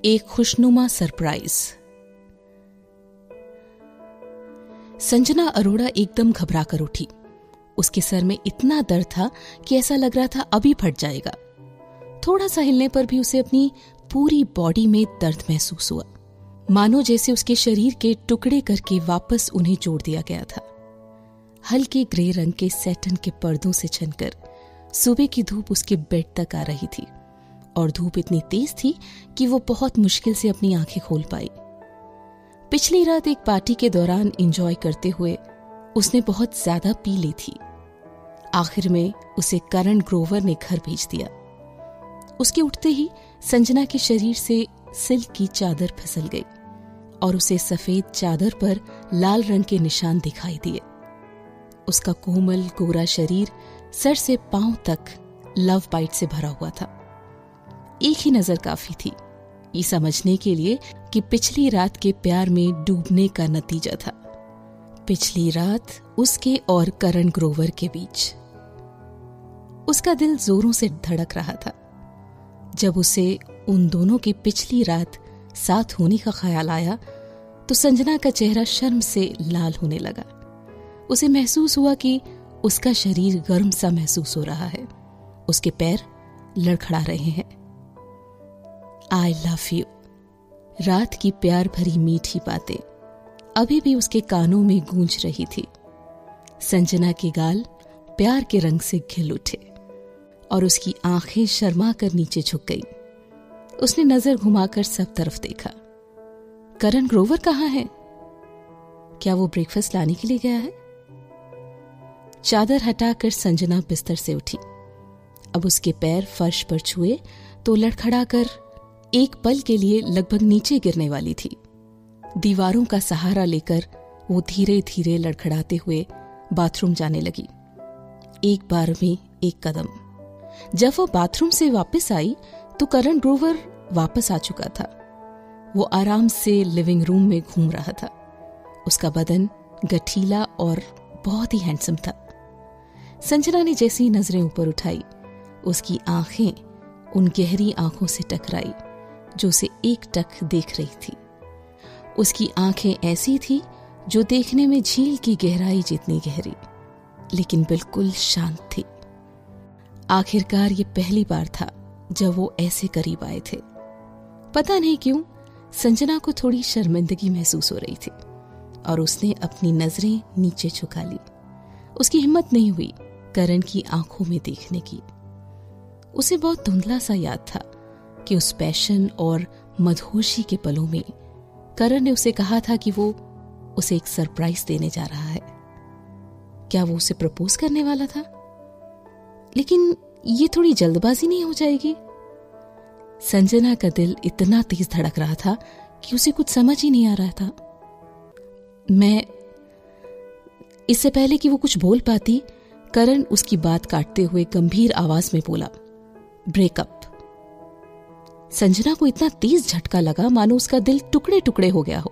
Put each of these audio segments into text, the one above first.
एक खुशनुमा सरप्राइज। संजना अरोड़ा एकदम घबरा कर उठी। उसके सर में इतना दर्द था कि ऐसा लग रहा था अभी फट जाएगा। थोड़ा सा हिलने पर भी उसे अपनी पूरी बॉडी में दर्द महसूस हुआ, मानो जैसे उसके शरीर के टुकड़े करके वापस उन्हें जोड़ दिया गया था। हल्के ग्रे रंग के सैटन के पर्दों से छनकर सुबह की धूप उसके बेड तक आ रही थी और धूप इतनी तेज थी कि वो बहुत मुश्किल से अपनी आंखें खोल पाई। पिछली रात एक पार्टी के दौरान एंजॉय करते हुए उसने बहुत ज्यादा पी ली थी। आखिर में उसे करण ग्रोवर ने घर भेज दिया। उसके उठते ही संजना के शरीर से सिल्क की चादर फिसल गई और उसे सफेद चादर पर लाल रंग के निशान दिखाई दिए। उसका कोमल गोरा शरीर सर से पांव तक लव बाइट से भरा हुआ था। एक ही नजर काफी थी ये समझने के लिए कि पिछली रात के प्यार में डूबने का नतीजा था। पिछली रात उसके और करण ग्रोवर के बीच। उसका दिल जोरों से धड़क रहा था। जब उसे उन दोनों की पिछली रात साथ होने का ख्याल आया तो संजना का चेहरा शर्म से लाल होने लगा। उसे महसूस हुआ कि उसका शरीर गर्म सा महसूस हो रहा है। उसके पैर लड़खड़ा रहे हैं। I love you. रात की प्यार भरी मीठी बातें अभी भी उसके कानों में गूंज रही थी। संजना के गाल प्यार के रंग से खिल उठे और उसकी आंखें शर्मा कर नीचे झुक गई। उसने नजर घुमाकर सब तरफ देखा। करण ग्रोवर कहाँ है? क्या वो ब्रेकफास्ट लाने के लिए गया है? चादर हटाकर संजना बिस्तर से उठी। अब उसके पैर फर्श पर छुए तो लड़खड़ाकर एक पल के लिए लगभग नीचे गिरने वाली थी। दीवारों का सहारा लेकर वो धीरे धीरे लड़खड़ाते हुए बाथरूम जाने लगी। एक बार में एक कदम। जब वो बाथरूम से वापस आई तो करण ग्रोवर वापस आ चुका था। वो आराम से लिविंग रूम में घूम रहा था। उसका बदन गठीला और बहुत ही हैंडसम था। संजना ने जैसी नजरें ऊपर उठाई, उसकी आंखें उन गहरी आंखों से टकराई जो उसे एकटक देख रही थी। उसकी आंखें ऐसी थी जो देखने में झील की गहराई जितनी गहरी, लेकिन बिल्कुल शांत थी। आखिरकार ये पहली बार था जब वो ऐसे करीब आए थे। पता नहीं क्यों संजना को थोड़ी शर्मिंदगी महसूस हो रही थी और उसने अपनी नजरें नीचे झुका ली। उसकी हिम्मत नहीं हुई करण की आंखों में देखने की। उसे बहुत धुंधला सा याद था कि उस पैशन और मदहोशी के पलों में करण ने उसे कहा था कि वो उसे एक सरप्राइज देने जा रहा है। क्या वो उसे प्रपोज करने वाला था? लेकिन ये थोड़ी जल्दबाजी नहीं हो जाएगी? संजना का दिल इतना तेज धड़क रहा था कि उसे कुछ समझ ही नहीं आ रहा था। इससे पहले कि वो कुछ बोल पाती, करण उसकी बात काटते हुए गंभीर आवाज में बोला, ब्रेकअप। संजना को इतना तेज झटका लगा मानो उसका दिल टुकड़े टुकड़े हो गया हो।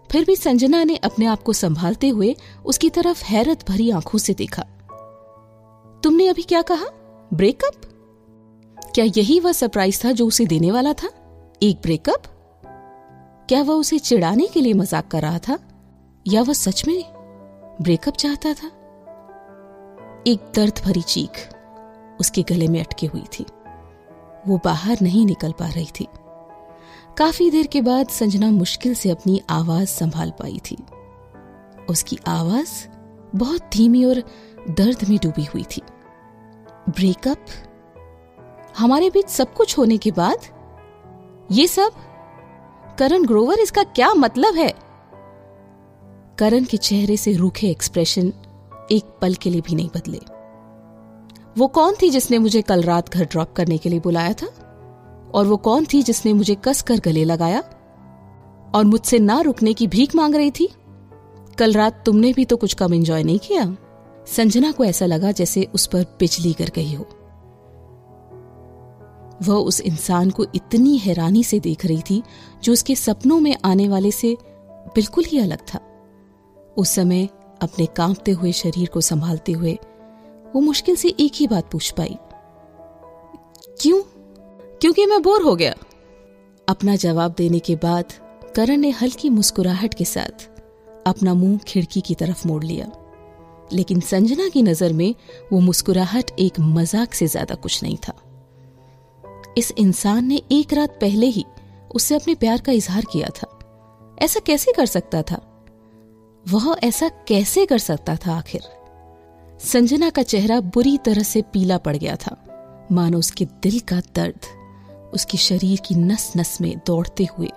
फिर भी संजना ने अपने आप को संभालते हुए उसकी तरफ हैरत भरी आंखों से देखा। तुमने अभी क्या कहा? ब्रेकअप? क्या यही वह सरप्राइज था जो उसे देने वाला था? एक ब्रेकअप? क्या वह उसे चिढ़ाने के लिए मजाक कर रहा था या वह सच में ब्रेकअप चाहता था? एक दर्द भरी चीख उसके गले में अटकी हुई थी। वो बाहर नहीं निकल पा रही थी। काफी देर के बाद संजना मुश्किल से अपनी आवाज संभाल पाई थी। उसकी आवाज बहुत धीमी और दर्द में डूबी हुई थी। ब्रेकअप? हमारे बीच सब कुछ होने के बाद ये सब? करण ग्रोवर, इसका क्या मतलब है? करण के चेहरे से रूखे एक्सप्रेशन एक पल के लिए भी नहीं बदले। वो कौन थी जिसने मुझे कल रात घर ड्रॉप करने के लिए बुलाया था? और वो कौन थी जिसने मुझे कसकर गले लगाया और मुझसे ना रुकने की भीख मांग रही थी? कल रात तुमने भी तो कुछ कम एंजॉय नहीं किया। संजना को ऐसा लगा जैसे उस पर बिजली गिर गई हो। वह उस इंसान को इतनी हैरानी से देख रही थी जो उसके सपनों में आने वाले से बिल्कुल ही अलग था। उस समय अपने कांपते हुए शरीर को संभालते हुए वो मुश्किल से एक ही बात पूछ पाई, क्यों? क्योंकि मैं बोर हो गया। अपना जवाब देने के बाद करण ने हल्की मुस्कुराहट के साथ अपना मुंह खिड़की की तरफ मोड़ लिया, लेकिन संजना की नजर में वो मुस्कुराहट एक मजाक से ज्यादा कुछ नहीं था। इस इंसान ने एक रात पहले ही उससे अपने प्यार का इजहार किया था। ऐसा कैसे कर सकता था? वह ऐसा कैसे कर सकता था आखिर? संजना का चेहरा बुरी तरह से पीला पड़ गया था, मानो उसके दिल का दर्द उसकी शरीर की नस नस में दौड़ते हुए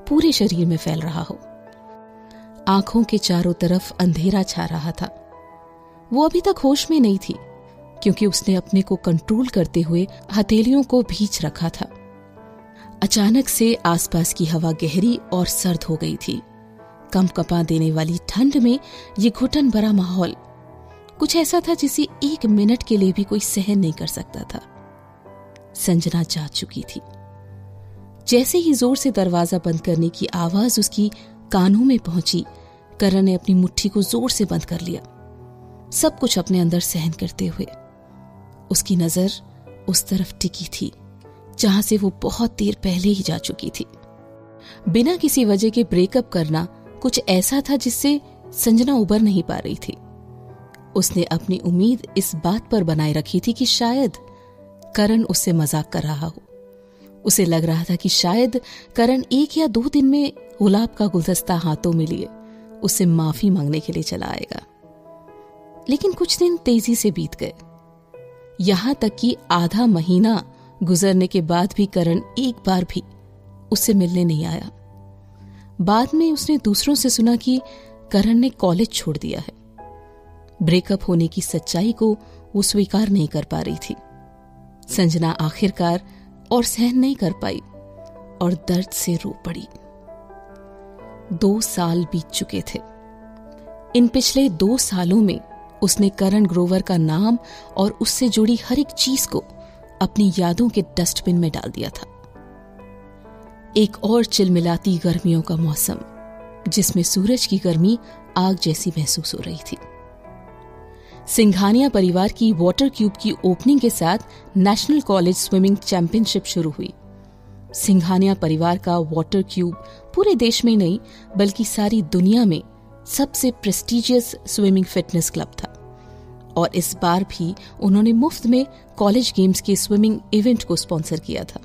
पूरे शरीर में फैल रहा हो। आंखों के चारों तरफ अंधेरा छा रहा था। वो अभी तक होश में नहीं थी, क्योंकि उसने अपने को कंट्रोल करते हुए हथेलियों को भींच रखा था। अचानक से आसपास की हवा गहरी और सर्द हो गई थी। कंपकपा देने वाली ठंड में ये घुटन भरा माहौल कुछ ऐसा था जिसे एक मिनट के लिए भी कोई सहन नहीं कर सकता था। संजना जाग चुकी थी। जैसे ही जोर से दरवाजा बंद करने की आवाज उसकी कानों में पहुंची, करण ने अपनी मुट्ठी को जोर से बंद कर लिया, सब कुछ अपने अंदर सहन करते हुए। उसकी नजर उस तरफ टिकी थी जहां से वो बहुत देर पहले ही जा चुकी थी। बिना किसी वजह के ब्रेकअप करना कुछ ऐसा था जिससे संजना उबर नहीं पा रही थी। उसने अपनी उम्मीद इस बात पर बनाए रखी थी कि शायद करण उससे मजाक कर रहा हो। उसे लग रहा था कि शायद करण 1 या 2 दिन में गुलाब का गुलदस्ता हाथों में लिए उससे माफी मांगने के लिए चला आएगा। लेकिन कुछ दिन तेजी से बीत गए, यहां तक कि आधा महीना गुजरने के बाद भी करण एक बार भी उससे मिलने नहीं आया। बाद में उसने दूसरों से सुना कि करण ने कॉलेज छोड़ दिया है। ब्रेकअप होने की सच्चाई को वो स्वीकार नहीं कर पा रही थी। संजना आखिरकार और सहन नहीं कर पाई और दर्द से रो पड़ी। 2 साल बीत चुके थे। इन पिछले 2 सालों में उसने करण ग्रोवर का नाम और उससे जुड़ी हर एक चीज को अपनी यादों के डस्टबिन में डाल दिया था। एक और चिलमिलाती गर्मियों का मौसम, जिसमें सूरज की गर्मी आग जैसी महसूस हो रही थी। सिंघानिया परिवार की वाटर क्यूब की ओपनिंग के साथ नेशनल कॉलेज स्विमिंग चैंपियनशिप शुरू हुई। सिंघानिया परिवार का वाटर क्यूब पूरे देश में नहीं बल्कि सारी दुनिया में सबसे प्रेस्टिजियस स्विमिंग फिटनेस क्लब था, और इस बार भी उन्होंने मुफ्त में कॉलेज गेम्स के स्विमिंग इवेंट को स्पॉन्सर किया था।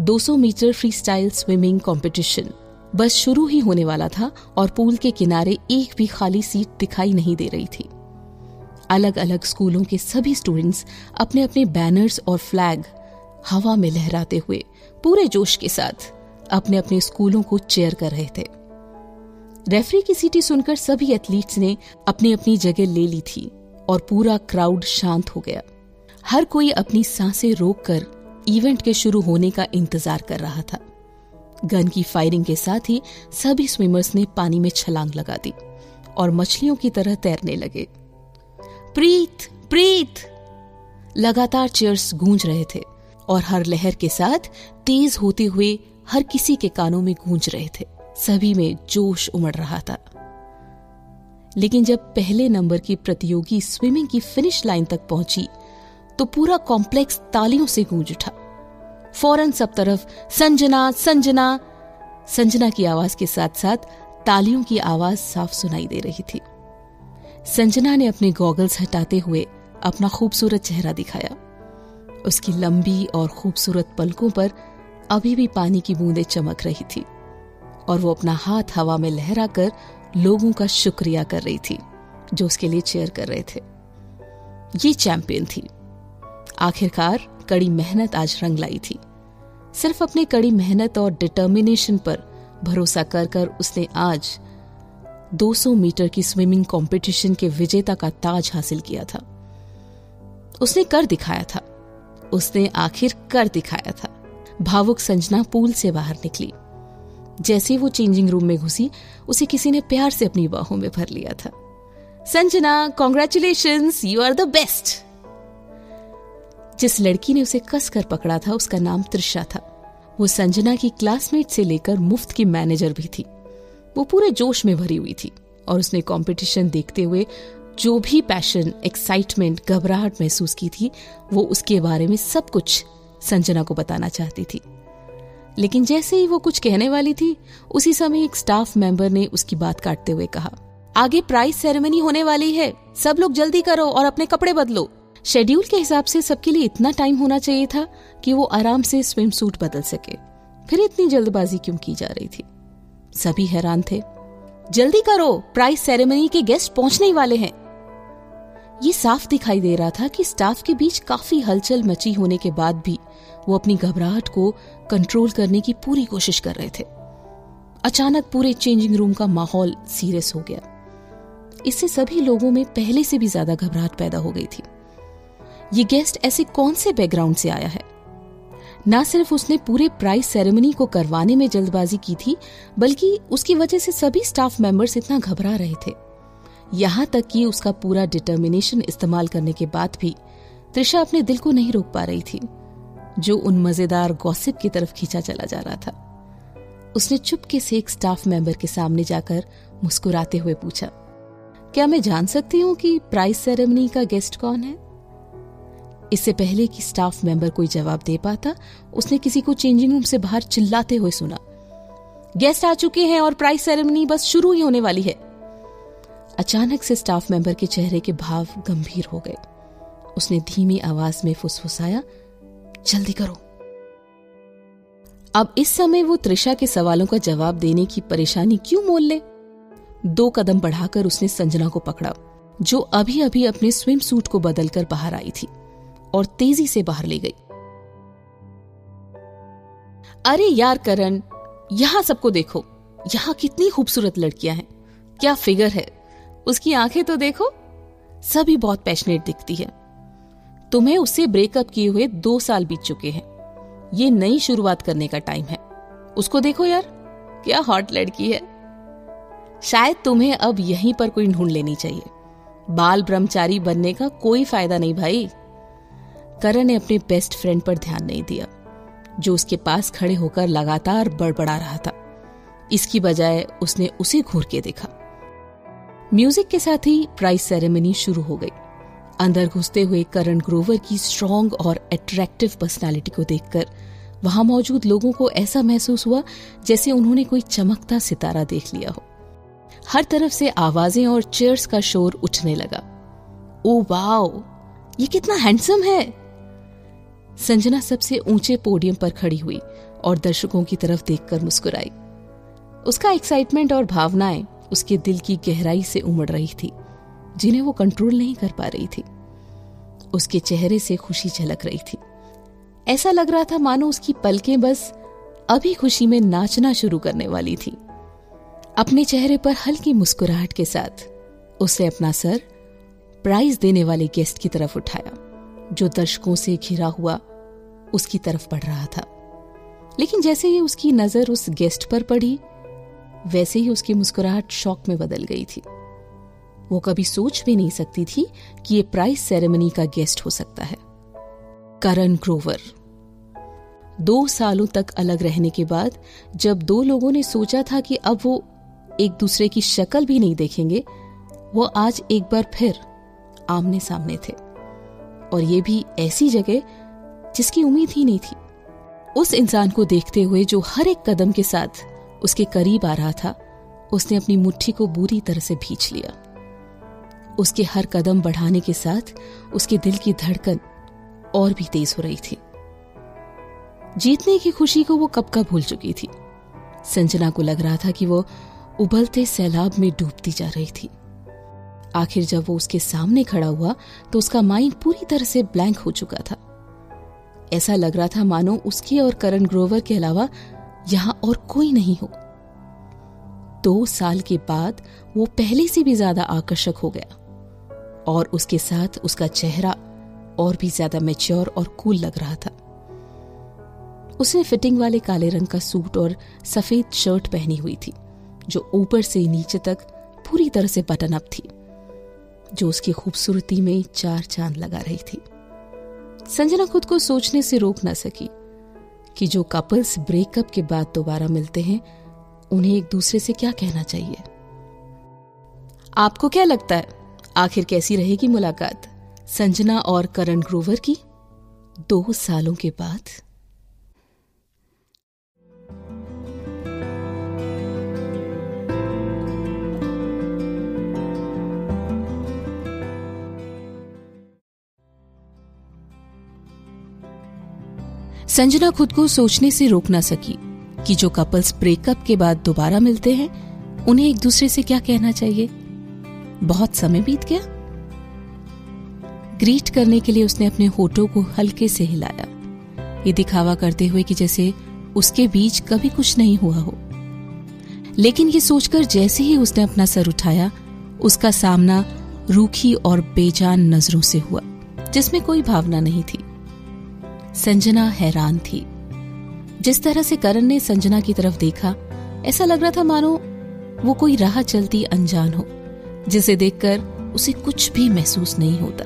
200 metre freestyle swimming competition बस शुरू ही होने वाला था और पूल के किनारे एक भी खाली सीट दिखाई नहीं दे रही थी। अलग अलग स्कूलों के सभी स्टूडेंट्स अपने अपने बैनर्स और फ्लैग हवा में लहराते हुए पूरे जोश के साथ अपने अपने स्कूलों को चीयर कर रहे थे। रेफरी की सीटी सुनकर सभी एथलीट्स ने अपनी अपनी जगह ले ली थी और पूरा क्राउड शांत हो गया। हर कोई अपनी सांसें रोककर इवेंट के शुरू होने का इंतजार कर रहा था। गन की फायरिंग के साथ ही सभी स्विमर्स ने पानी में छलांग लगा दी और मछलियों की तरह तैरने लगे। प्रीत, प्रीत! लगातार चीयर्स गूंज रहे थे और हर लहर के साथ तेज होते हुए हर किसी के कानों में गूंज रहे थे। सभी में जोश उमड़ रहा था। लेकिन जब पहले नंबर की प्रतियोगी स्विमिंग की फिनिश लाइन तक पहुंची तो पूरा कॉम्प्लेक्स तालियों से गूंज उठा। फौरन सब तरफ संजना, संजना, संजना की आवाज के साथ साथ तालियों की आवाज साफ सुनाई दे रही थी। संजना ने अपने गॉगल्स हटाते हुए अपना खूबसूरत चेहरा दिखाया। उसकी लंबी और खूबसूरत पलकों पर अभी भी पानी की बूंदें चमक रही थी और वो अपना हाथ हवा में लहराकर लोगों का शुक्रिया कर रही थी जो उसके लिए चीयर कर रहे थे। ये चैंपियन थी। आखिरकार कड़ी मेहनत आज रंग लाई थी। सिर्फ अपनी कड़ी मेहनत और डिटर्मिनेशन पर भरोसा कर कर उसने आज 200 मीटर की स्विमिंग कंपटीशन के विजेता का ताज हासिल किया था। उसने कर दिखाया था। उसने आखिर कर दिखाया था। भावुक संजना पूल से बाहर निकली। जैसे वो चेंजिंग रूम में घुसी, उसे किसी ने प्यार से अपनी बाहों में भर लिया था। Sanjana, congratulations, you are the best. जिस लड़की ने उसे कसकर पकड़ा था उसका नाम त्रिशा था। वो संजना की क्लासमेट से लेकर मुफ्त की मैनेजर भी थी। वो पूरे जोश में भरी हुई थी और उसने कंपटीशन देखते हुए जो भी पैशन, एक्साइटमेंट, घबराहट महसूस की थी, वो उसके बारे में सब कुछ संजना को बताना चाहती थी। लेकिन जैसे ही वो कुछ कहने वाली थी, उसी समय एक स्टाफ मेंबर ने उसकी बात काटते हुए कहा, आगे प्राइज सेरेमनी होने वाली है, सब लोग जल्दी करो और अपने कपड़े बदलो। शेड्यूल के हिसाब से सबके लिए इतना टाइम होना चाहिए था कि वो आराम से स्विम सूट बदल सके, फिर इतनी जल्दबाजी क्यों की जा रही थी? सभी हैरान थे। जल्दी करो, प्राइज सेरेमनी के गेस्ट पहुंचने ही वाले हैं। ये साफ दिखाई दे रहा था कि स्टाफ के बीच काफी हलचल मची होने के बाद भी वो अपनी घबराहट को कंट्रोल करने की पूरी कोशिश कर रहे थे। अचानक पूरे चेंजिंग रूम का माहौल सीरियस हो गया। इससे सभी लोगों में पहले से भी ज्यादा घबराहट पैदा हो गई थी। ये गेस्ट ऐसे कौन से बैकग्राउंड से आया है? ना सिर्फ उसने पूरे प्राइज सेरेमनी को करवाने में जल्दबाजी की थी, बल्कि उसकी वजह से सभी स्टाफ मेंबर्स इतना घबरा रहे थे। यहां तक कि उसका पूरा डिटर्मिनेशन इस्तेमाल करने के बाद भी त्रिशा अपने दिल को नहीं रोक पा रही थी, जो उन मजेदार गॉसिप की तरफ खींचा चला जा रहा था। उसने चुपके से एक स्टाफ मेंबर के सामने जाकर मुस्कुराते हुए पूछा, क्या मैं जान सकती हूँ कि प्राइज सेरेमनी का गेस्ट कौन है? इससे पहले कि स्टाफ मेंबर कोई जवाब दे पाता, उसने किसी को चेंजिंग रूम से बाहर चिल्लाते हुए सुना, गेस्ट आ चुके हैं और प्राइज सेरेमनी बस शुरू ही होने वाली है। अचानक से स्टाफ मेंबर के चेहरे के भाव गंभीर हो गए। उसने धीमी आवाज में फुसफुसाया, जल्दी करो। अब इस समय वो त्रिशा के सवालों का जवाब देने की परेशानी क्यों मोल ले? 2 कदम बढ़ाकर उसने संजना को पकड़ा, जो अभी अभी अपने स्विम सूट को बदलकर बाहर आई थी, और तेजी से बाहर ले गई। अरे यार करण, यहां सबको देखो, यहां कितनी खूबसूरत लड़कियां हैं, क्या फिगर है, उसकी आंखें तो देखो, सभी बहुत पैशनेट दिखती है। तुम्हें उससे ब्रेकअप किए हुए 2 साल बीत चुके हैं, ये नई शुरुआत करने का टाइम है। उसको देखो यार, क्या हॉट लड़की है। शायद तुम्हें अब यहीं पर कोई ढूंढ लेनी चाहिए। बाल ब्रह्मचारी बनने का कोई फायदा नहीं भाई। करण ने अपने बेस्ट फ्रेंड पर ध्यान नहीं दिया, जो उसके पास खड़े होकर लगातार बड़बड़ा रहा था। इसकी बजाय उसने उसे घूर के देखा। म्यूजिक के साथ ही प्राइज सेरेमनी शुरू हो गई। अंदर घुसते हुए करण ग्रोवर की स्ट्रॉन्ग और अट्रैक्टिव पर्सनालिटी को देखकर वहां मौजूद लोगों को ऐसा महसूस हुआ जैसे उन्होंने कोई चमकता सितारा देख लिया हो। हर तरफ से आवाजें और चेयर्स का शोर उठने लगा। ओ वाओ, ये कितना हैंडसम है। संजना सबसे ऊंचे पोडियम पर खड़ी हुई और दर्शकों की तरफ देखकर मुस्कुराई। उसका एक्साइटमेंट और भावनाएं उसके दिल की गहराई से उमड़ रही थी, जिन्हें वो कंट्रोल नहीं कर पा रही थी। उसके चेहरे से खुशी झलक रही थी। ऐसा लग रहा था मानो उसकी पलकें बस अभी खुशी में नाचना शुरू करने वाली थी। अपने चेहरे पर हल्की मुस्कुराहट के साथ उसने अपना सर प्राइज देने वाले गेस्ट की तरफ उठाया, जो दर्शकों से घिरा हुआ उसकी तरफ बढ़ रहा था। लेकिन जैसे ही उसकी नजर उस गेस्ट पर पड़ी, वैसे ही उसकी मुस्कुराहट शौक में बदल गई थी। वो कभी सोच भी नहीं सकती थी कि ये प्राइज सेरेमनी का गेस्ट हो सकता है। करण ग्रोवर। 2 सालों तक अलग रहने के बाद जब 2 लोगों ने सोचा था कि अब वो एक दूसरे की शक्ल भी नहीं देखेंगे, वो आज एक बार फिर आमने सामने थे, और ये भी ऐसी जगह जिसकी उम्मीद ही नहीं थी। उस इंसान को देखते हुए जो हर एक कदम के साथ उसके करीब आ रहा था, उसने अपनी मुट्ठी को बुरी तरह से भींच लिया। उसके हर कदम बढ़ाने के साथ उसके दिल की धड़कन और भी तेज हो रही थी। जीतने की खुशी को वो कब का भूल चुकी थी। संजना को लग रहा था कि वो उबलते सैलाब में डूबती जा रही थी। आखिर जब वो उसके सामने खड़ा हुआ तो उसका माइंड पूरी तरह से ब्लैंक हो चुका था। ऐसा लग रहा था मानो उसके और करण ग्रोवर के अलावा यहां और कोई नहीं हो। 2 साल के बाद वो पहले से भी ज्यादा आकर्षक हो गया, और उसके साथ उसका चेहरा और भी ज्यादा मैच्योर और कूल लग रहा था। उसने फिटिंग वाले काले रंग का सूट और सफेद शर्ट पहनी हुई थी, जो ऊपर से नीचे तक पूरी तरह से बटन अप थी, जो उसकी खूबसूरती में 4 चांद लगा रही थी। संजना खुद को सोचने से रोक ना सकी कि जो कपल्स ब्रेकअप के बाद दोबारा मिलते हैं, उन्हें एक दूसरे से क्या कहना चाहिए। आपको क्या लगता है, आखिर कैसी रहेगी मुलाकात संजना और करण ग्रोवर की 2 सालों के बाद? संजना खुद को सोचने से रोक ना सकी कि जो कपल्स ब्रेकअप के बाद दोबारा मिलते हैं उन्हें एक दूसरे से क्या कहना चाहिए। बहुत समय बीत गया। ग्रीट करने के लिए उसने अपने होठों को हल्के से हिलाया, ये दिखावा करते हुए कि जैसे उसके बीच कभी कुछ नहीं हुआ हो। लेकिन ये सोचकर जैसे ही उसने अपना सर उठाया, उसका सामना रूखी और बेजान नजरों से हुआ जिसमें कोई भावना नहीं थी। संजना हैरान थी। जिस तरह से करण ने संजना की तरफ देखा, ऐसा लग रहा था मानो वो कोई राह चलती अनजान हो जिसे देखकर उसे कुछ भी महसूस नहीं होता।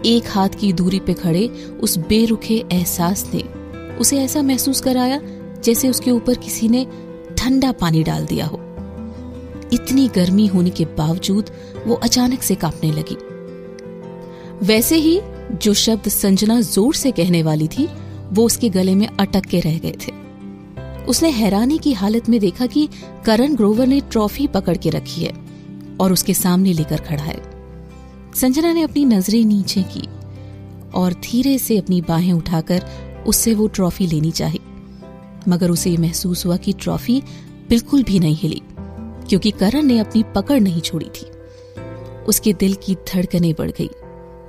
एक हाथ की दूरी पे खड़े उस बेरुखे एहसास ने उसे ऐसा महसूस कराया जैसे उसके ऊपर किसी ने ठंडा पानी डाल दिया हो। इतनी गर्मी होने के बावजूद वो अचानक से कांपने लगी। वैसे ही जो शब्द संजना जोर से कहने वाली थी वो उसके गले में अटक के रह गए थे। उसने हैरानी की हालत में देखा कि करण ग्रोवर ने ट्रॉफी पकड़ के रखी है और उसके सामने लेकर खड़ा है। संजना ने अपनी नजरें नीचे की और धीरे से अपनी बाहें उठाकर उससे वो ट्रॉफी लेनी चाही, मगर उसे ये महसूस हुआ कि ट्रॉफी बिल्कुल भी नहीं हिली क्योंकि करण ने अपनी पकड़ नहीं छोड़ी थी। उसके दिल की धड़कनें बढ़ गई,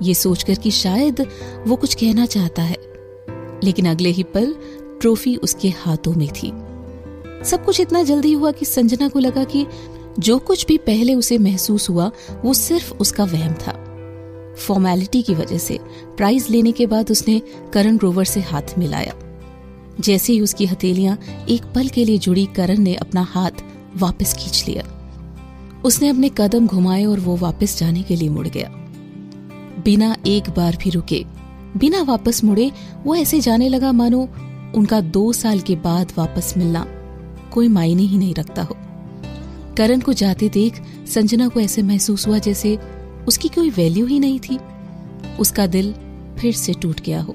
ये सोचकर कि शायद वो कुछ कहना चाहता है, लेकिन अगले ही पल ट्रॉफी उसके हाथों में थी। सब कुछ इतना जल्दी हुआ कि संजना को लगा कि जो कुछ भी पहले उसे महसूस हुआ वो सिर्फ उसका वहम था। फॉर्मेलिटी की वजह से प्राइज लेने के बाद उसने करण ग्रोवर से हाथ मिलाया। जैसे ही उसकी हथेलियां एक पल के लिए जुड़ी, करण ने अपना हाथ वापस खींच लिया। उसने अपने कदम घुमाए और वो वापस जाने के लिए मुड़ गया। बिना एक बार भी रुके, बिना वापस मुड़े वो ऐसे जाने लगा मानो उनका 2 साल के बाद वापस मिलना कोई मायने ही नहीं रखता हो। करण को जाते देख संजना को ऐसे महसूस हुआ जैसे उसकी कोई वैल्यू ही नहीं थी। उसका दिल फिर से टूट गया हो।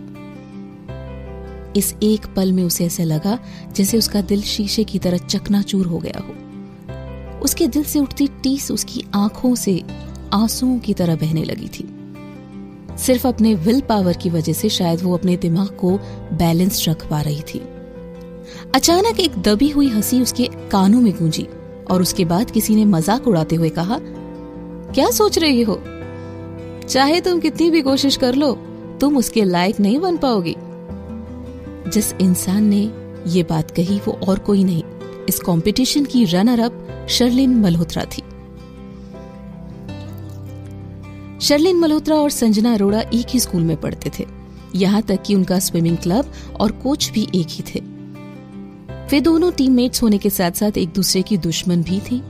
इस एक पल में उसे ऐसा लगा जैसे उसका दिल शीशे की तरह चकनाचूर हो गया हो। उसके दिल से उठती टीस उसकी आंखों से आंसुओं की तरह बहने लगी थी। सिर्फ अपने विल पावर की वजह से शायद वो अपने दिमाग को बैलेंस रख पा रही थी। अचानक एक दबी हुई हंसी उसके कानों में गूंजी और उसके बाद किसी ने मजाक उड़ाते हुए कहा, क्या सोच रही हो? चाहे तुम कितनी भी कोशिश कर लो, तुम उसके लायक नहीं बन पाओगी। जिस इंसान ने ये बात कही वो और कोई नहीं, इस कंपटीशन की रनर अप शर्लिन मल्होत्रा थी। शर्लिन मल्होत्रा और संजना अरोड़ा एक ही स्कूल में पढ़ते थे, यहां तक कि उनका स्विमिंग क्लब और कोच भी एक ही थे। वे दोनों टीममेट्स होने के साथ साथ एक दूसरे की दुश्मन भी थी।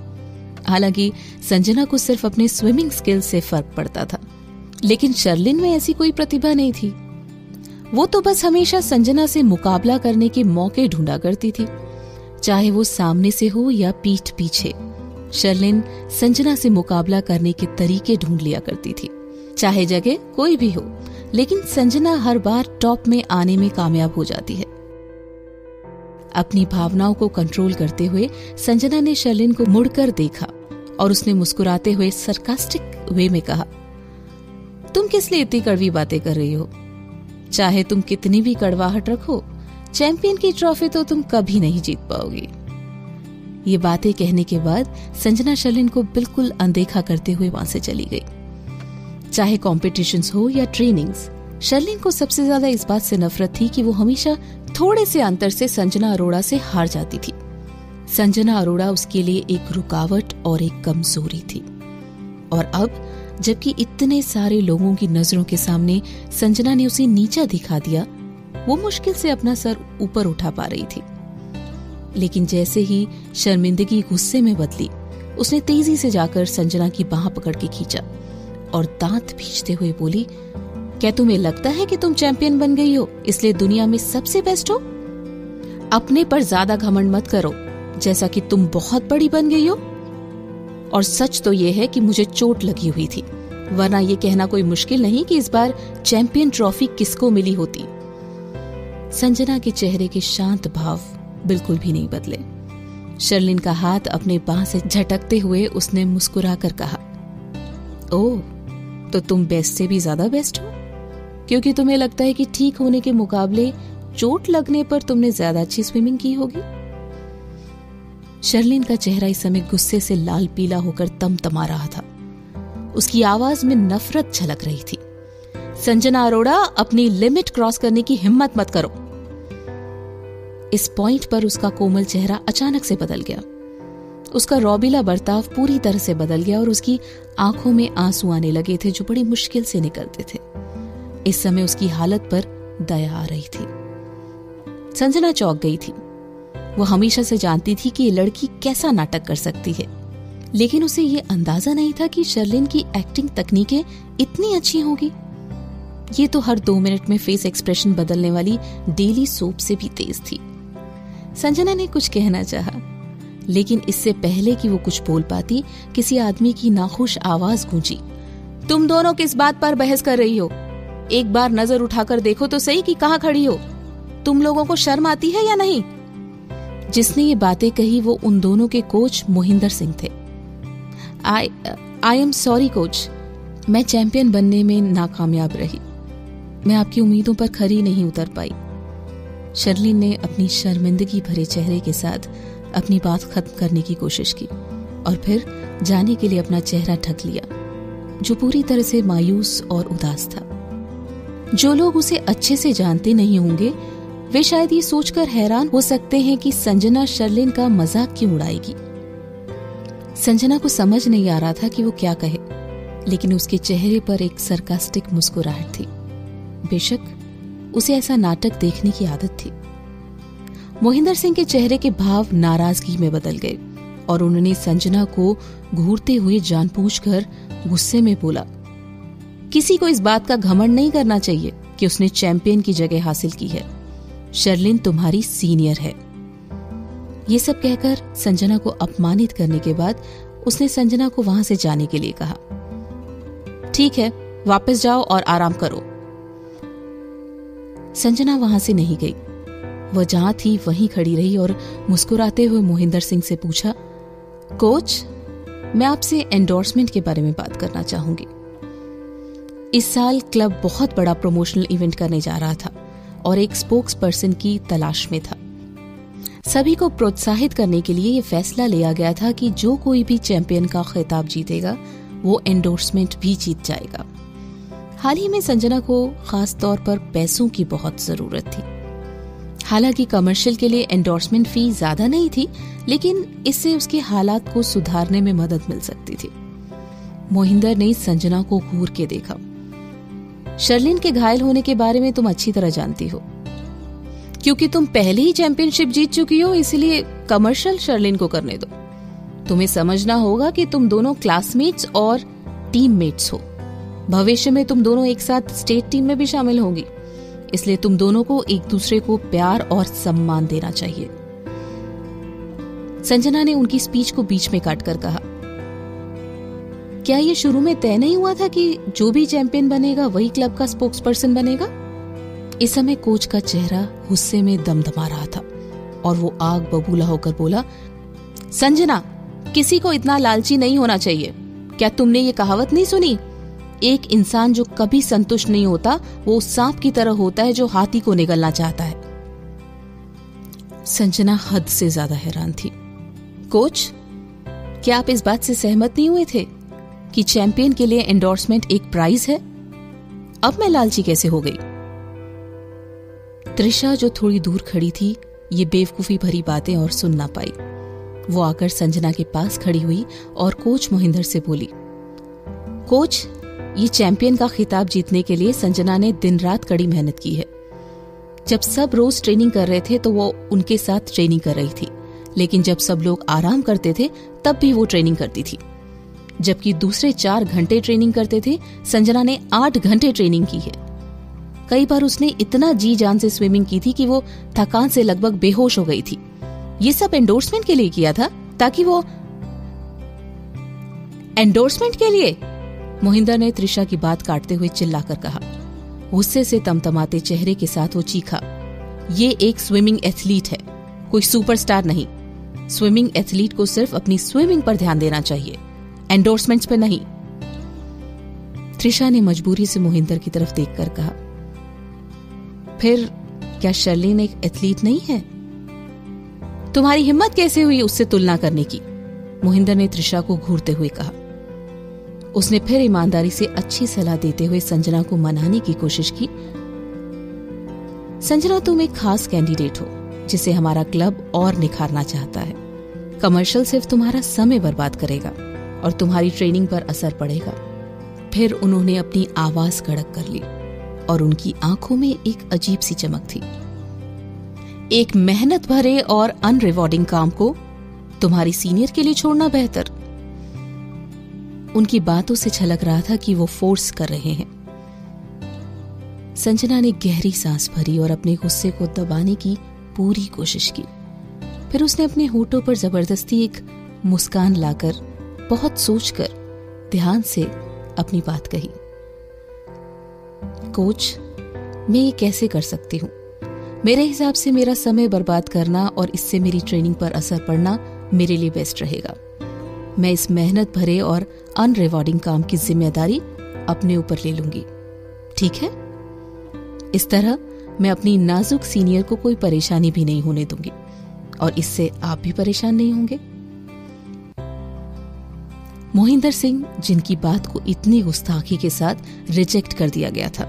हालांकि संजना को सिर्फ अपने स्विमिंग स्किल से फर्क पड़ता था, लेकिन शर्लिन में ऐसी कोई प्रतिभा नहीं थी। वो तो बस हमेशा संजना से मुकाबला करने के मौके ढूंढा करती थी, चाहे वो सामने से हो या पीठ पीछे। शर्लिन संजना से मुकाबला करने के तरीके ढूंढ लिया करती थी, चाहे जगह कोई भी हो, लेकिन संजना हर बार टॉप में आने में कामयाब हो जाती है। अपनी भावनाओं को कंट्रोल करते हुए संजना ने शर्लिन को मुड़कर देखा और उसने मुस्कुराते हुए सरकास्टिक वे में कहा, तुम किस लिए इतनी कड़वी बातें कर रही हो? चाहे तुम कितनी भी कड़वाहट रखो, चैंपियन की ट्रॉफी तो तुम कभी नहीं जीत पाओगी। ये बातें कहने के बाद संजना शर्लिन को बिल्कुल अनदेखा करते हुए वहां से चली गई। चाहे कॉम्पिटिशन्स हो या ट्रेनिंग्स, शर्लिन को सबसे ज्यादा इस बात से नफरत थी कि वो हमेशा थोड़े से अंतर से संजना अरोड़ा से हार जाती थी। संजना अरोड़ा उसके लिए एक रुकावट और एक कमजोरी थी। और अब जबकि इतने सारे लोगों की नजरों के सामने संजना ने उसे नीचा दिखा दिया, वो मुश्किल से अपना सर ऊपर उठा पा रही थी। लेकिन जैसे ही शर्मिंदगी गुस्से में बदली, उसने तेजी से जाकर संजना की बाह पकड़ के खींचा और दांत भींचते हुए बोली, क्या तुम्हें लगता है कि तुम चैंपियन बन गई हो इसलिए दुनिया में सबसे बेस्ट हो? अपने पर ज्यादा घमंड मत करो जैसा कि तुम बहुत बड़ी बन गई हो। और सच तो यह है कि मुझे चोट लगी हुई थी, वरना यह कहना कोई मुश्किल नहीं कि इस बार चैंपियन ट्रॉफी किसको मिली होती। संजना के चेहरे के शांत भाव बिल्कुल भी नहीं बदले। शर्लिन का हाथ अपने बाह से झटकते हुए उसने मुस्कुराकर कहा, ओह, तो तुम बेस्ट से भी ज्यादा बेस्ट हो, क्योंकि तुम्हें लगता है कि ठीक होने के मुकाबले चोट लगने पर तुमने ज्यादा अच्छी स्विमिंग की होगी। शर्लिन का चेहरा इस समय गुस्से से लाल पीला होकर तमतमा रहा था। उसकी आवाज में नफरत झलक रही थी। संजना अरोड़ा, अपनी लिमिट क्रॉस करने की हिम्मत मत करो। इस पॉइंट पर उसका कोमल चेहरा अचानक से बदल गया। उसका रौबीला बर्ताव पूरी तरह से बदल गया और उसकी आंखों में आंसू आने लगे थे जो बड़ी मुश्किल से निकलते थे। इस समय उसकी हालत पर दया आ रही थी। संजना चौंक गई थी। वो हमेशा से जानती थी कि ये लड़की कैसा नाटक कर सकती है, लेकिन उसे ये अंदाजा नहीं था कि शर्लिन की एक्टिंग तकनीकें इतनी अच्छी होगी। ये तो हर 2 मिनट में फेस एक्सप्रेशन बदलने वाली डेली सोप से भी तेज थी। संजना ने कुछ कहना चाहा, लेकिन इससे पहले कि वो कुछ बोल पाती, किसी आदमी की नाखुश आवाज गूंजी। तुम दोनों किस बात पर बहस कर रही हो? एक बार नजर उठाकर देखो तो सही कि कहां खड़ी हो। तुम लोगों को शर्म आती है या नहीं? जिसने ये बातें कही वो उन दोनों के कोच मोहिंदर सिंह थे। आई एम सॉरी कोच, मैं चैंपियन बनने में नाकामयाब रही। मैं आपकी उम्मीदों पर खरी नहीं उतर पाई। शर्लिन ने अपनी शर्मिंदगी भरे चेहरे के साथ अपनी बात खत्म करने की कोशिश की और फिर जाने के लिए अपना चेहरा ढक लिया, जो पूरी तरह से मायूस और उदास था। जो लोग उसे अच्छे से जानते नहीं होंगे वे शायद ये सोचकर हैरान हो सकते हैं कि संजना शर्लिन का मजाक क्यों उड़ाएगी। संजना को समझ नहीं आ रहा था कि वो क्या कहे, लेकिन उसके चेहरे पर एक सरकास्टिक मुस्कुराहट थी। बेशक उसे ऐसा नाटक देखने की आदत थी। मोहिंदर सिंह के चेहरे के भाव नाराजगी में बदल गए और उन्होंने संजना को घूरते हुए जानबूझकर गुस्से में बोला, किसी को इस बात का घमंड नहीं करना चाहिए कि उसने चैंपियन की जगह हासिल की है। शर्लिन तुम्हारी सीनियर है। ये सब कहकर संजना को अपमानित करने के बाद उसने संजना को वहां से जाने के लिए कहा। ठीक है, वापस जाओ और आराम करो। संजना वहां से नहीं गई। वह जहां थी वहीं खड़ी रही और मुस्कुराते हुए मोहिंदर सिंह से पूछा, कोच, मैं आपसे एंडोर्समेंट के बारे में बात करना चाहूंगी। इस साल क्लब बहुत बड़ा प्रमोशनल इवेंट करने जा रहा था और एक स्पोक्स पर्सन की तलाश में था। सभी को प्रोत्साहित करने के लिए यह फैसला लिया गया था कि जो कोई भी चैंपियन का खिताब जीतेगा वो एंडोर्समेंट भी जीत जाएगा। हाल ही में संजना को खास तौर पर पैसों की बहुत जरूरत थी। हालांकि कमर्शियल के लिए एंडोर्समेंट फी ज्यादा नहीं थी, लेकिन इससे उसके हालात को सुधारने में मदद मिल सकती थी। मोहिंदर ने संजना को घूर के देखा। शर्लिन के घायल होने के बारे में तुम अच्छी तरह जानती हो, क्योंकि तुम पहले ही चैंपियनशिप जीत चुकी हो, इसलिए कमर्शियल शर्लिन को करने दो। तुम्हें समझना होगा कि तुम दोनों क्लासमेट्स और टीममेट्स हो। भविष्य में तुम दोनों एक साथ स्टेट टीम में भी शामिल होंगी, इसलिए तुम दोनों को एक दूसरे को प्यार और सम्मान देना चाहिए। संजना ने उनकी स्पीच को बीच में काटकर कहा, क्या ये शुरू में तय नहीं हुआ था कि जो भी चैंपियन बनेगा वही क्लब का स्पोक्स पर्सन बनेगा? इस समय कोच का चेहरा गुस्से में दमदमा रहा था और वो आग बबूला होकर बोला, संजना, किसी को इतना लालची नहीं होना चाहिए। क्या तुमने ये कहावत नहीं सुनी? एक इंसान जो कभी संतुष्ट नहीं होता वो सांप की तरह होता है जो हाथी को निगलना चाहता है। संजना हद से ज्यादा हैरान थी। कोच, क्या आप इस बात से सहमत नहीं हुए थे कि चैंपियन के लिए एंडोर्समेंट एक प्राइज है? अब मैं लालची कैसे हो गई? त्रिशा, जो थोड़ी दूर खड़ी थी, ये बेवकूफी भरी बातें और सुन ना पाई। वो आकर संजना के पास खड़ी हुई और कोच मोहिंदर से बोली, कोच, ये चैंपियन का खिताब जीतने के लिए संजना ने दिन रात कड़ी मेहनत की है। जब सब रोज ट्रेनिंग कर रहे थे तो वो उनके साथ ट्रेनिंग कर रही थी, लेकिन जब सब लोग आराम करते थे तब भी वो ट्रेनिंग करती थी। जबकि दूसरे 4 घंटे ट्रेनिंग करते थे, संजना ने 8 घंटे ट्रेनिंग की है। कई बार उसने इतना जी जान से स्विमिंग की थी कि वो थकान से लगभग बेहोश हो गई थी। ये सब एंडोर्समेंट के लिए किया था, ताकि वो एंडोर्समेंट के लिए। मोहिंदर ने त्रिशा की बात काटते हुए चिल्लाकर कहा। गुस्से से तमतमाते चेहरे के साथ वो चीखा, ये एक स्विमिंग एथलीट है, कोई सुपरस्टार नहीं। स्विमिंग एथलीट को सिर्फ अपनी स्विमिंग पर ध्यान देना चाहिए, एंडोर्समेंट्स पर नहीं। त्रिशा ने मजबूरी से मोहिंदर की तरफ देखकर कहा, फिर क्या शर्लिन एक एथलीट नहीं है? तुम्हारी हिम्मत कैसे हुई उससे तुलना करने की? मोहिंदर ने त्रिशा को घूरते हुए कहा। उसने फिर ईमानदारी से अच्छी सलाह देते हुए संजना को मनाने की कोशिश की। संजना, तुम एक खास कैंडिडेट हो जिसे हमारा क्लब और निखारना चाहता है। कमर्शियल सिर्फ तुम्हारा समय बर्बाद करेगा और तुम्हारी ट्रेनिंग पर असर पड़ेगा। फिर उन्होंने अपनी आवाज कड़क कर ली और उनकी आंखों में एक अजीब सी चमक थी। एक मेहनत भरे और अनरिवॉर्डिंग काम को तुम्हारी सीनियर के लिए छोड़ना बेहतर। उनकी बातों से झलक रहा था कि वो फोर्स कर रहे हैं। संजना ने गहरी सांस भरी और अपने गुस्से को दबाने की पूरी कोशिश की। फिर उसने अपने होठों पर जबरदस्ती एक मुस्कान लाकर बहुत सोचकर ध्यान से अपनी बात कही। कोच, मैं ये कैसे कर सकती हूँ? मेरे हिसाब से मेरा समय बर्बाद करना और इससे मेरी ट्रेनिंग पर असर पड़ना मेरे लिए बेस्ट रहेगा। मैं इस मेहनत भरे और अनरिवॉर्डिंग काम की जिम्मेदारी अपने ऊपर ले लूंगी, ठीक है? इस तरह मैं अपनी नाजुक सीनियर को कोई परेशानी भी नहीं होने दूंगी और इससे आप भी परेशान नहीं होंगे। मोहिंदर सिंह, जिनकी बात को इतनी गुस्ताखी के साथ रिजेक्ट कर दिया गया था,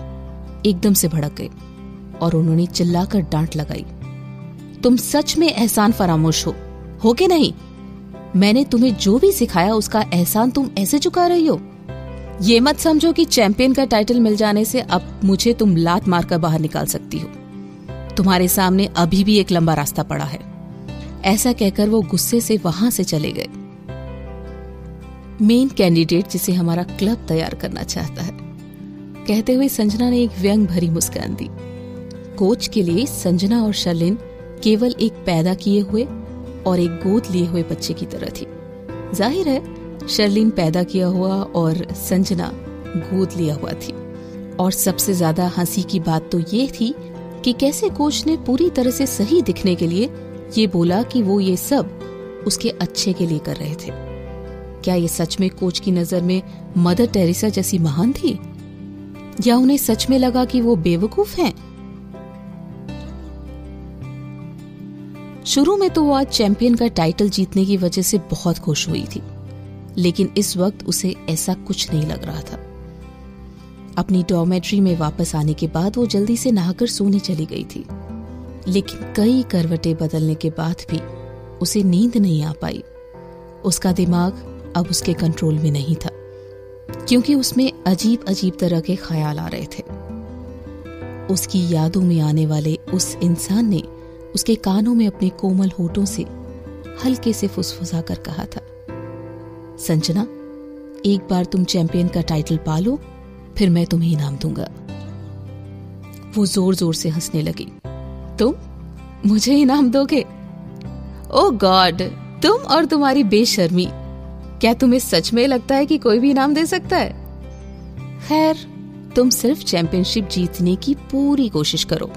एकदम से भड़क गए और उन्होंने चिल्लाकर डांट लगाई। तुम सच में एहसान फरामोश हो कि नहीं? मैंने तुम्हें जो भी सिखाया उसका एहसान तुम ऐसे चुका रही हो। ये मत समझो कि चैंपियन का टाइटल मिल जाने से अब मुझे तुम लात मारकर बाहर निकाल सकती हो। तुम्हारे सामने अभी भी एक लंबा रास्ता पड़ा है। ऐसा कहकर वो गुस्से से वहां से चले गए। मेन कैंडिडेट जिसे हमारा क्लब तैयार करना चाहता है, कहते हुए संजना ने एक व्यंग भरी मुस्कान दी। कोच के लिए संजना और शर्लिन केवल एक पैदा किए हुए और एक गोद लिए हुए बच्चे की तरह थी। जाहिर है शर्लिन पैदा किया हुआ और संजना गोद लिया हुआ थी। और सबसे ज्यादा हंसी की बात तो ये थी कि कैसे कोच ने पूरी तरह से सही दिखने के लिए ये बोला कि वो ये सब उसके अच्छे के लिए कर रहे थे। क्या ये सच में कोच की नजर में मदर टेरेसा जैसी महान थी, या उन्हें सच में लगा कि वो बेवकूफ हैं? शुरू में तो वो आज चैंपियन का टाइटल जीतने की वजह से बहुत खुश हुई थी, लेकिन इस वक्त उसे ऐसा कुछ नहीं लग रहा था। अपनी डॉर्मेट्री में वापस आने के बाद वो जल्दी से नहाकर सोने चली गई थी, लेकिन कई करवटें बदलने के बाद भी उसे नींद नहीं आ पाई। उसका दिमाग अब उसके कंट्रोल में नहीं था, क्योंकि उसमें अजीब अजीब तरह के ख्याल आ रहे थे। उसकी यादों में आने वाले उस इंसान ने उसके कानों में अपने कोमल होठों से हल्के से फुसफुसा कर कहा था, संजना, एक बार तुम चैंपियन का टाइटल पालो, फिर मैं तुम्हें इनाम दूंगा। वो जोर जोर से हंसने लगी। तुम मुझे इनाम दोगे? ओह गॉड, तुम और तुम्हारी बेशर्मी। क्या तुम्हें सच में लगता है कि कोई भी इनाम दे सकता है? खैर, तुम सिर्फ चैंपियनशिप जीतने की पूरी कोशिश करो।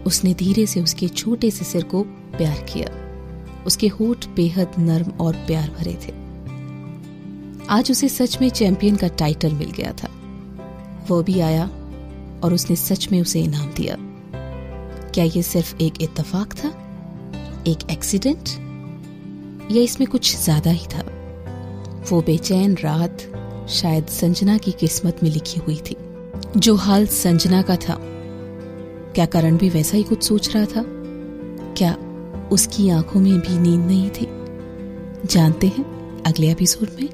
उसने धीरे से उसके छोटे से सिर को प्यार किया। उसके होठ बेहद नर्म और प्यार भरे थे। आज उसे सच में चैंपियन का टाइटल मिल गया था। वो भी आया और उसने सच में उसे इनाम दिया। क्या ये सिर्फ एक इत्तेफाक था, एक एक्सीडेंट, या इसमें कुछ ज्यादा ही था? वो बेचैन रात शायद संजना की किस्मत में लिखी हुई थी। जो हाल संजना का था, क्या करण भी वैसा ही कुछ सोच रहा था? क्या उसकी आंखों में भी नींद नहीं थी? जानते हैं अगले एपिसोड में।